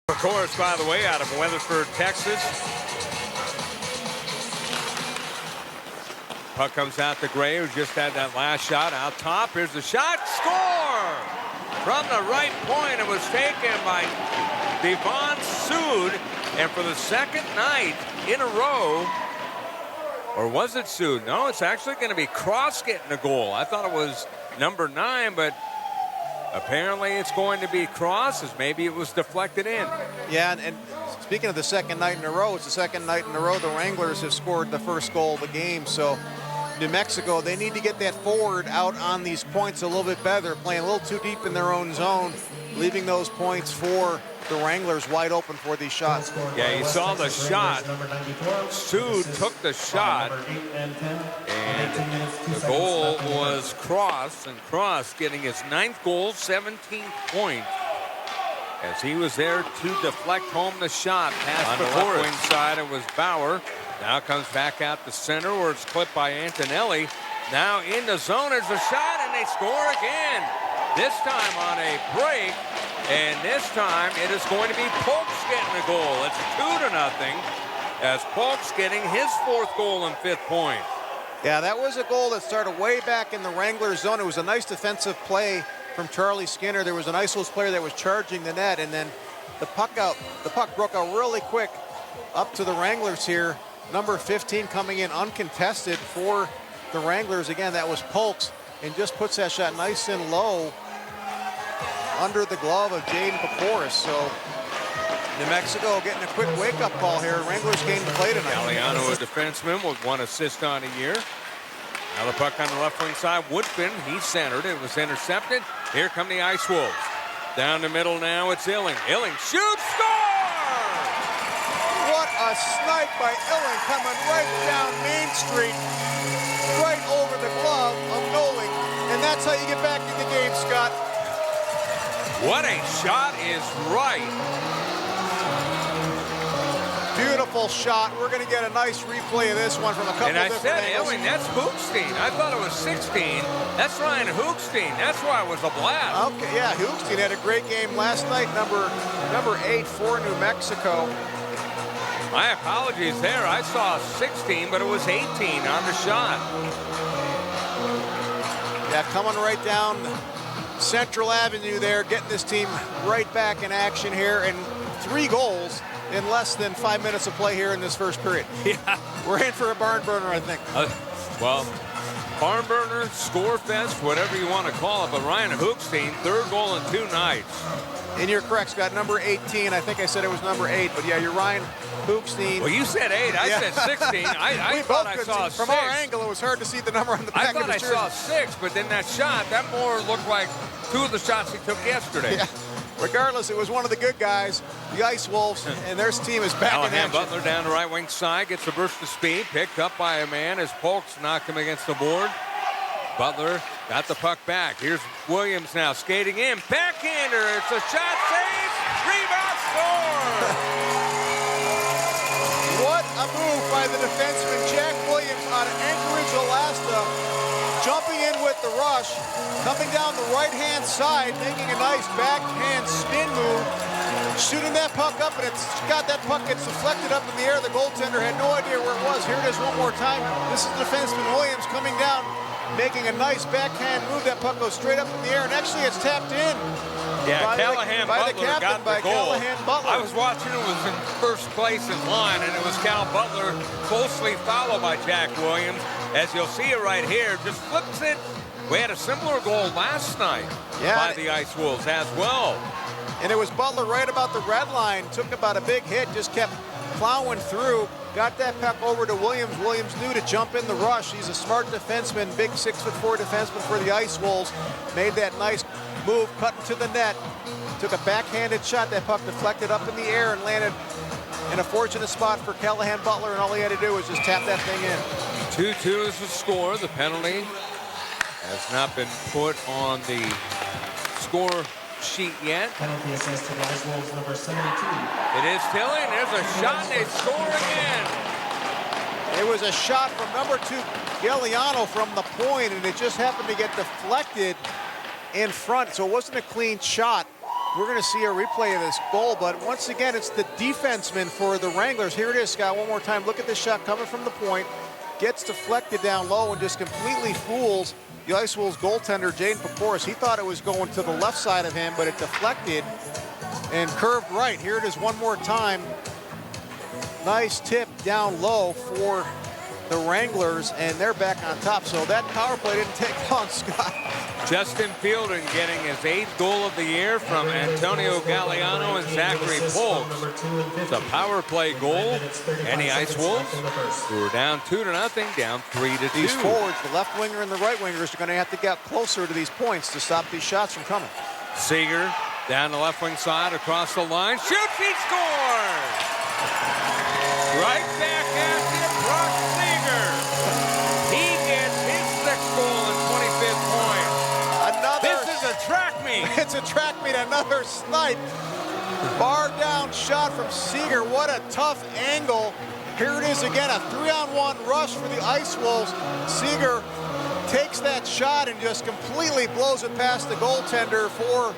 Of course, by the way, out of Weatherford, Texas. Puck comes out to Gray, who just had that last shot out top. Here's the shot. Score! From the right point, it was taken by Devon Sood. And for the second night in a row, or was it Sood? No, it's actually going to be Cross getting a goal. I thought it was number 9, but apparently it's going to be Cross, as maybe it was deflected in. Yeah, and speaking of the second night in a row, it's the second night in a row the Wranglers have scored the first goal of the game. So New Mexico, they need to get that forward out on these points a little bit better, playing a little too deep in their own zone, leaving those points for the Wranglers wide open for these shots. Yeah, you saw the shot. Sood took the shot, and the goal was Cross, and Cross getting his 9th goal, 17th point, as he was there to deflect home the shot. Past the left wing side, it was Bauer. Now comes back out the center, where it's clipped by Antonelli. Now in the zone is a shot, and they score again. This time on a break, and this time it is going to be Polk's getting a goal. It's 2-0, as Polk's getting his 4th goal and 5th point. Yeah, that was a goal that started way back in the Wranglers zone. It was a nice defensive play from Charlie Skinner. There was an Iceholes player that was charging the net, and then the puck broke out really quick up to the Wranglers here. Number 15 coming in uncontested for the Wranglers. Again, that was Polk's, and just puts that shot nice and low under the glove of Jaden Paporis. So New Mexico getting a quick wake-up call here. Wranglers came to play tonight. Galliano, a defenseman with 1 assist on a year. Now the puck on the left wing side. Woodfin, he centered. It was intercepted. Here come the Ice Wolves. Down the middle now, it's Illing. Illing shoots, score! What a snipe by Illing, coming right down Main Street, right over the glove of Noling. And that's how you get back in the game, Scott. What a shot is right. Beautiful shot. We're going to get a nice replay of this one from a couple of different angles. Illing, that's Hoogstein. I thought it was 16. That's Ryan Hoogstein. That's why it was a blast. Okay, yeah, Hoogstein had a great game last night, number 8 for New Mexico. My apologies there. I saw 16, but it was 18 on the shot. Yeah, coming right down Central Avenue there, getting this team right back in action here, and 3 goals in less than 5 minutes of play here in this first period. Yeah. We're in for a barn burner, I think. Well, barn burner, score fest, whatever you want to call it, but Ryan Hoogstein, 3rd goal in 2 nights. And you're correct, Scott, number 18. I think I said it was number 8, but yeah, you're Ryan Hoogstein. Well, you said 8. I said 16. I thought I saw 6. From our angle, it was hard to see the number on the back of his jersey. I thought I saw 6, but then that shot, that more looked like 2 of the shots he took yesterday. Yeah. Regardless, it was one of the good guys, the Ice Wolves, and their team is back in action. Butler down the right wing side, gets a burst of speed, picked up by a man as Polk's knocked him against the board. Butler got the puck back. Here's Williams now skating in. Backhander. It's a shot, save, rebound, score! What a move by the defenseman, Jack Williams, out of Anchorage, Alaska. Jumping in with the rush, coming down the right-hand side, making a nice backhand spin move, shooting that puck up, and that puck gets deflected up in the air. The goaltender had no idea where it was. Here it is one more time. This is defenseman Williams coming down, making a nice backhand move. That puck goes straight up in the air, and actually it's tapped in. Yeah, Callahan Butler got the goal. I was watching, it was in first place in line, and it was Cal Butler closely followed by Jack Williams. As you'll see it right here, just flips it. We had a similar goal last night by the Ice Wolves as well. And it was Butler right about the red line, took about a big hit, just kept plowing through, got that puck over to Williams. Williams knew to jump in the rush. He's a smart defenseman, big 6'4" defenseman for the Ice Wolves. Made that nice move, cutting to the net. Took a backhanded shot. That puck deflected up in the air and landed in a fortunate spot for Callahan Butler, and all he had to do was just tap that thing in. 2-2 is the score. The penalty has not been put on the score sheet yet. Penalty assist to the Ice Wolves, number 72. It is Tilly, and there's a shot, and they score again. It was a shot from number 2, Galliano, from the point, and it just happened to get deflected in front, so it wasn't a clean shot. we're going to see a replay of this goal, but once again, it's the defenseman for the Wranglers. Here it is, Scott, one more time. Look at this shot coming from the point. Gets deflected down low and just completely fools the Ice Wolves goaltender, Jaden Pecoris. He thought it was going to the left side of him, but it deflected and curved right. Here it is one more time. Nice tip down low for the Wranglers, and they're back on top. So that power play didn't take long, Scott. Justin Fielden getting his 8th goal of the year from Antonio Galliano and Zachary Polk. It's a power play goal, and the Ice Wolves, who are down 2-0, down 3-2. These forwards, the left winger and the right wingers, are going to have to get closer to these points to stop these shots from coming. Seager down the left wing side, across the line, shoots, he scores! Right back at you, Brock Seager. He gets his 6th goal and 25th point. This is a track meet. It's a track meet, another snipe. Bar down shot from Seager. What a tough angle. Here it is again, a 3-on-1 rush for the Ice Wolves. Seager takes that shot and just completely blows it past the goaltender for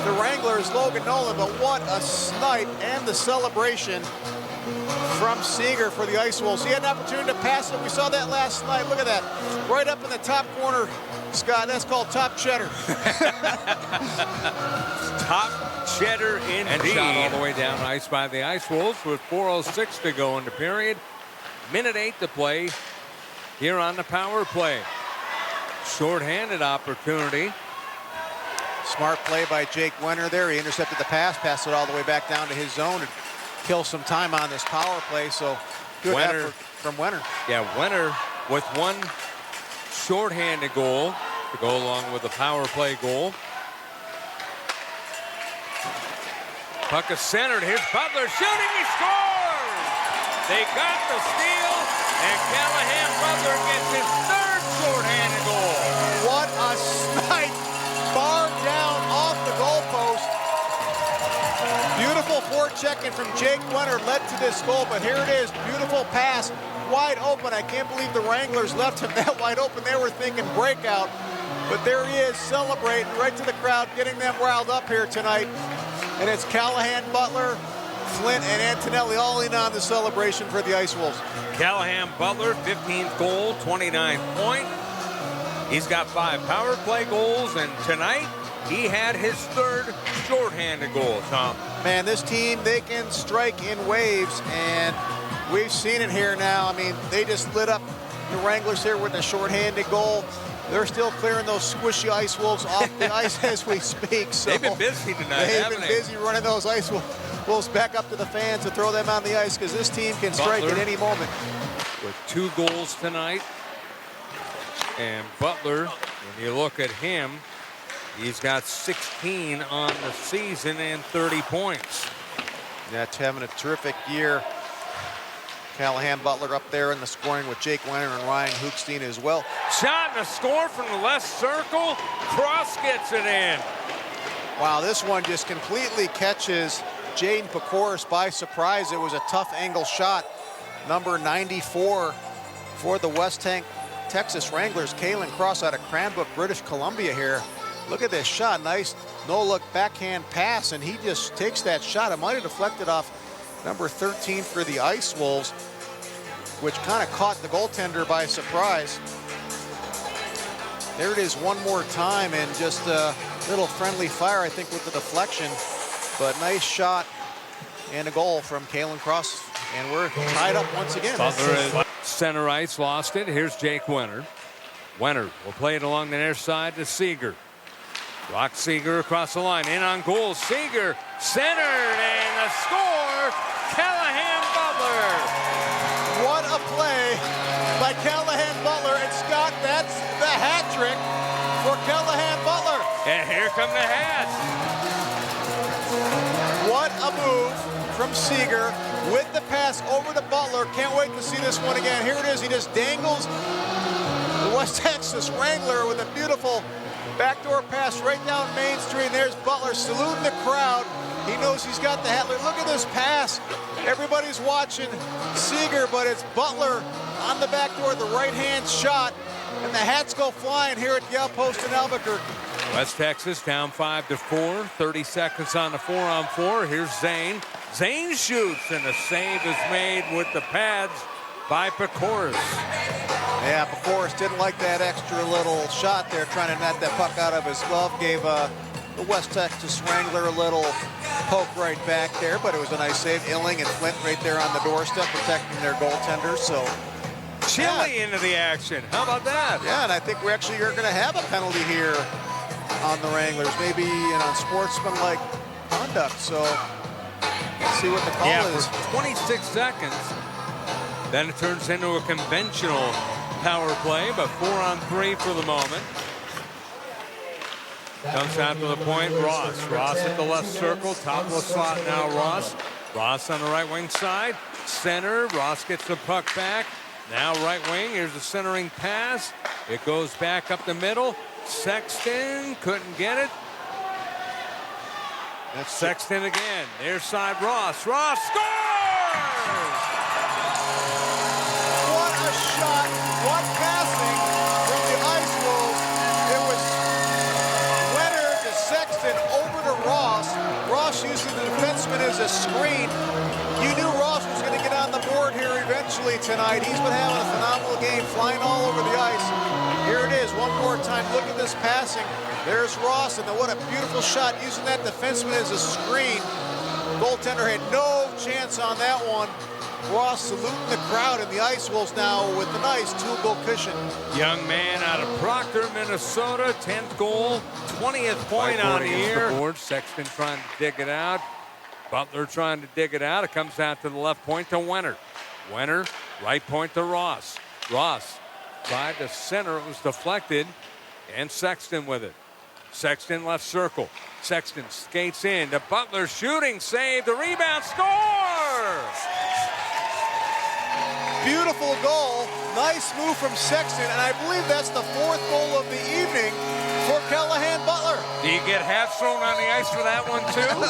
the Wranglers, Logan Nolan. But what a snipe, and the celebration from Seager for the Ice Wolves. He had an opportunity to pass it. We saw that last night. Look at that. Right up in the top corner, Scott. That's called top cheddar. Top cheddar indeed. And shot all the way down ice by the Ice Wolves with 4:06 to go in the period. Minute 8 to play here on the power play. Short-handed opportunity. Smart play by Jake Wenner there. He intercepted the pass, passed it all the way back down to his zone, and kill some time on this power play. So good effort from Wenner. Yeah, Wenner with one short-handed goal to go along with the power play goal. Puck is centered. Here's Butler shooting. He scores! They got the steal, and Callahan Butler gets his 3rd short-handed goal. What a snipe! Bar down off the goalpost. Beautiful forechecking from Jake Wenner led to this goal, but here it is. Beautiful pass, wide open. I can't believe the Wranglers left him that wide open. They were thinking breakout, but there he is celebrating right to the crowd, getting them riled up here tonight. And it's Callahan, Butler, Flint, and Antonelli all in on the celebration for the Ice Wolves. Callahan Butler, 15th goal, 29th point. He's got 5 power play goals, and tonight he had his 3rd shorthanded goal, Tom. Man, this team, they can strike in waves, and we've seen it here now. I mean, they just lit up the Wranglers here with a shorthanded goal. They're still clearing those squishy Ice Wolves off the ice as we speak. So they've been busy tonight, They've been busy running those Ice Wolves back up to the fans to throw them on the ice, because this team can strike at any moment. With 2 goals tonight. And Butler, when you look at him, he's got 16 on the season and 30 points. That's having a terrific year. Callahan Butler up there in the scoring with Jake Wenner and Ryan Hookstein as well. Shot and a score from the left circle. Cross gets it in. Wow, this one just completely catches Jaden Pecoris by surprise. It was a tough angle shot. Number 94 for the Texas Wranglers, Kalen Cross out of Cranbrook, British Columbia here. Look at this shot. Nice no-look backhand pass, and he just takes that shot. It might have deflected off number 13 for the Ice Wolves, which kind of caught the goaltender by surprise. There it is one more time, and just a little friendly fire, I think, with the deflection. But nice shot and a goal from Kalen Cross, and we're tied up once again. Center ice, lost it. Here's Jake Wenner. Wenner will play it along the near side to Seager. Rock Seager across the line, in on goal. Seager centered, and a score. Callahan Butler. What a play by Callahan Butler. And Scott, that's the hat trick for Callahan Butler. And here come the hats. What a move from Seager with the pass over to Butler. Can't wait to see this one again. Here it is. He just dangles the West Texas Wrangler with a beautiful backdoor pass right down Main Street. And there's Butler saluting the crowd. He knows he's got the hat. Look at this pass. Everybody's watching Seager, but it's Butler on the back door, the right-hand shot. and the hats go flying here at the outpost in Albuquerque. West Texas down 5-4. 30 seconds on the 4-on-4. Here's Zane. Zane shoots, and a save is made with the pads by Pecoris. Yeah, Pecoris didn't like that extra little shot there, trying to net that puck out of his glove. Gave the West Texas Wrangler a little poke right back there, but it was a nice save. Illing and Flint right there on the doorstep protecting their goaltenders. So Chile into the action. How about that? yeah, and I think we actually are going to have a penalty here on the Wranglers, maybe unsportsmanlike conduct. So let's see what the call is. For 26 seconds. Then it turns into a conventional power play, but 4-on-3 for the moment. Comes out to the point, Ross. Ross at the left circle, top of the slot now, Ross. Ross on the right wing side, center. Ross gets the puck back. Now right wing, here's the centering pass. It goes back up the middle. Sexton couldn't get it. That's Sexton again. Near side, Ross. Ross scores! What a shot, what passing from the Ice Wolves. It was Wenner to Sexton over to Ross. Ross using the defenseman as a screen. You knew Ross was going to get on the board here eventually tonight. He's been having a phenomenal game, flying all over the ice. Here it is, one more time. Look at this passing. There's Ross, and then what a beautiful shot using that defenseman as a screen. Goaltender had no chance on that one. Ross saluting the crowd, and the Ice Wolves now with a nice 2-goal cushion. Young man out of Proctor, Minnesota, 10th goal, 20th point on the year. Sexton trying to dig it out. Butler trying to dig it out. It comes out to the left point to Wenner. Wenner, right point to Ross. Ross tried to center. It was deflected, and Sexton with it. Sexton left circle. Sexton skates in to Butler, shooting, save, the rebound, score! Beautiful goal. Nice move from Sexton, and I believe that's the 4th goal of the evening for Callahan Butler. Do you get half thrown on the ice for that one, too?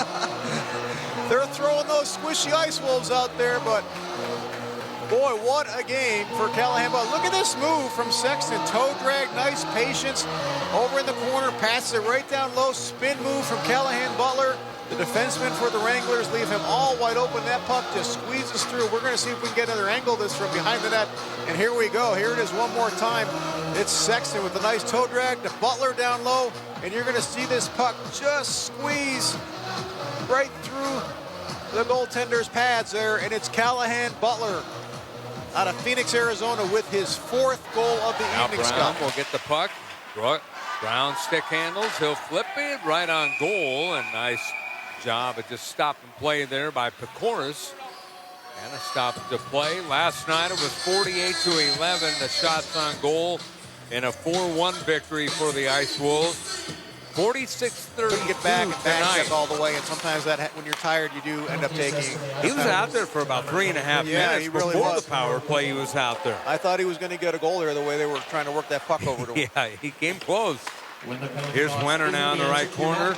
They're throwing those squishy Ice Wolves out there, but boy, what a game for Callahan Butler. Look at this move from Sexton. Toe drag, nice patience. Over in the corner, passes it right down low. Spin move from Callahan Butler. The defensemen for the Wranglers leave him all wide open. That puck just squeezes through. We're going to see if we can get another angle of this from behind the net. And here we go. Here it is one more time. It's Sexton with a nice toe drag to Butler down low. And you're going to see this puck just squeeze right through the goaltender's pads there. And it's Callahan Butler out of Phoenix, Arizona with his 4th goal of the evening. Brown will get the puck. Brown stick handles. He'll flip it right on goal. And nice job of just stop and play there by Pecoris. And a stop to play. Last night it was 48-11. The shots on goal in a 4-1 victory for the Ice Wolves. 46-32 Couldn't get back and back tonight. check all the way, and sometimes that when you're tired, you do end up taking. He was out there for about 3.5 minutes he really before was. the power play. He was out there. I thought he was going to get a goal there the way they were trying to work that puck over to him. Yeah, he came close. Here's Wenner now in the right corner.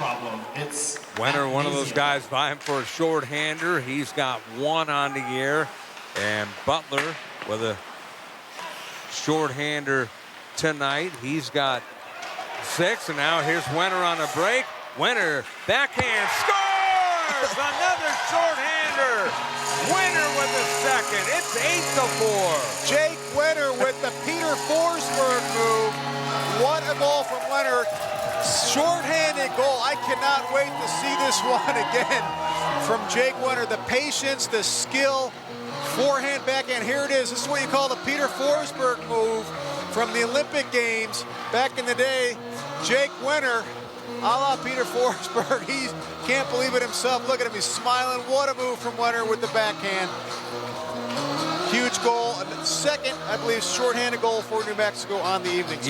Wenner, one of those guys vying for a shorthander. He's got 1 on the year. And Butler with a shorthander tonight. He's got 6. And now here's Wenner on a break. Wenner, backhand, scores! Another shorthander. Wenner with the second. It's 8-4. Jake Wenner with the Peter Forsberg move. What a goal from Wenner. Short-handed goal. I cannot wait to see this one again from Jake Wenner. The patience, the skill, forehand, backhand. Here it is. This is what you call the Peter Forsberg move from the Olympic Games back in the day. Jake Wenner, a la Peter Forsberg. He can't believe it himself. Look at him. He's smiling. What a move from Wenner with the backhand. Huge goal. And the second, I believe, shorthanded goal for New Mexico on the evening.